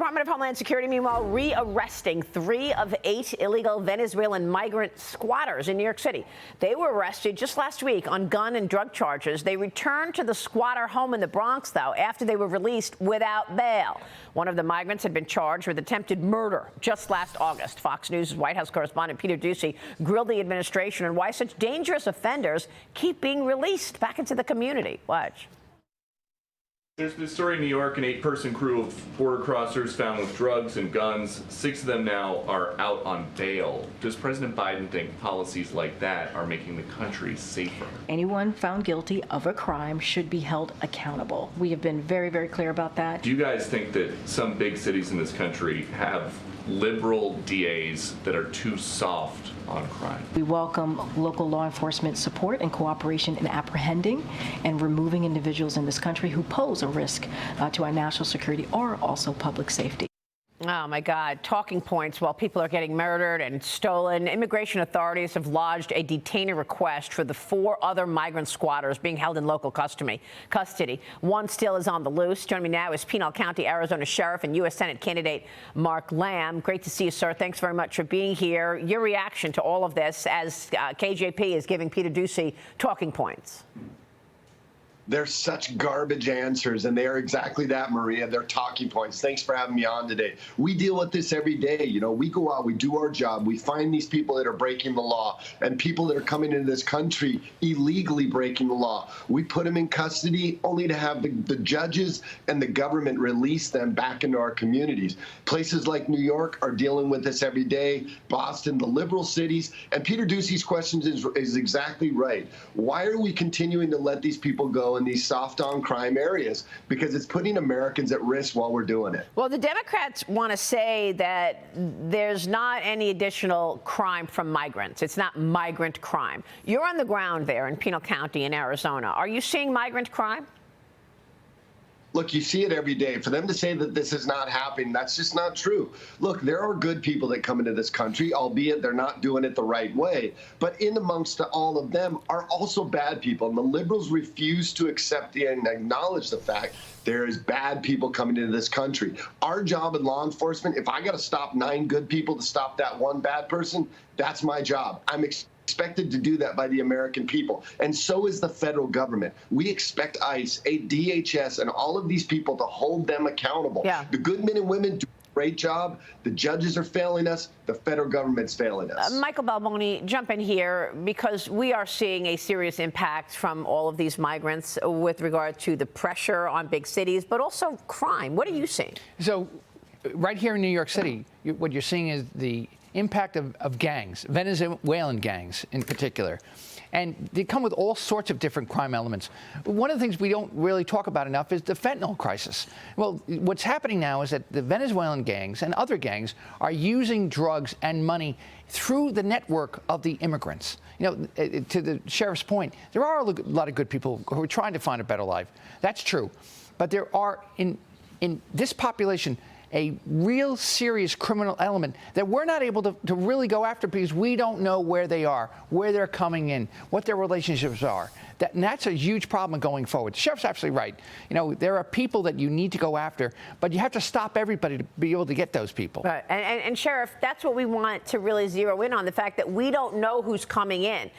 Department of Homeland Security, meanwhile, re-arresting 3 of 8 illegal Venezuelan migrant squatters in New York City. They were arrested just last week on gun and drug charges. They returned to the squatter home in the Bronx, though, after they were released without bail. One of the migrants had been charged with attempted murder just last August. Fox News' White House correspondent Peter Doocy grilled the administration on why such dangerous offenders keep being released back into the community. Watch. There's this story in New York, an 8-person crew of border crossers found with drugs and guns. 6 of them now are out on bail. Does President Biden think policies like that are making the country safer? Anyone found guilty of a crime should be held accountable. We have been very, very clear about that. Do you guys think that some big cities in this country have liberal DAs that are too soft on crime? We welcome local law enforcement support and cooperation in apprehending and removing individuals in this country who pose a risk to our national security or also public safety. Oh, my God. Talking points while people are getting murdered and stolen. Immigration authorities have lodged a detainer request for the 4 other migrant squatters being held in local custody. One still is on the loose. Joining me now is Pinal County, Arizona Sheriff and U.S. Senate candidate Mark Lamb. Great to see you, sir. Thanks very much for being here. Your reaction to all of this as KJP is giving Peter Doocy talking points. They're such garbage answers, and they are exactly that, Maria. They're talking points. Thanks for having me on today. We deal with this every day. You know, we go out, we do our job, we find these people that are breaking the law and people that are coming into this country illegally breaking the law. We put them in custody only to have the judges and the government release them back into our communities. Places like New York are dealing with this every day, Boston, the liberal cities. And Peter Doocy's question is exactly right. Why are we continuing to let these people go in these soft on crime areas? Because it's putting Americans at risk while we're doing it. Well, the Democrats want to say that there's not any additional crime from migrants. It's not migrant crime. You're on the ground there in Pinal County in Arizona. Are you seeing migrant crime? Look, you see it every day. For them to say that this is not happening, that's just not true. Look, there are good people that come into this country, albeit they're not doing it the right way. But in amongst all of them are also bad people. And the liberals refuse to accept and acknowledge the fact there is bad people coming into this country. Our job in law enforcement, if I got to stop 9 good people to stop that one bad person, that's my job. I'm expected to do that by the American people. And so is the federal government. We expect ICE, DHS, and all of these people to hold them accountable. Yeah. The good men and women do a great job. The judges are failing us. The federal government's failing us. Michael Balboni, jump in here, because we are seeing a serious impact from all of these migrants with regard to the pressure on big cities, but also crime. What are you seeing? So right here in New York City, what you're seeing is the impact of gangs, Venezuelan gangs in particular. And they come with all sorts of different crime elements. One of the things we don't really talk about enough is the fentanyl crisis. Well, what's happening now is that the Venezuelan gangs and other gangs are using drugs and money through the network of the immigrants. You know, to the sheriff's point, there are a lot of good people who are trying to find a better life. That's true. But there are, in this population, a real serious criminal element that we're not able to really go after because we don't know where they are, where they're coming in, what their relationships are. And that's a huge problem going forward. The sheriff's absolutely right. You know, there are people that you need to go after, but you have to stop everybody to be able to get those people. Right. And Sheriff, that's what we want to really zero in on, the fact that we don't know who's coming in.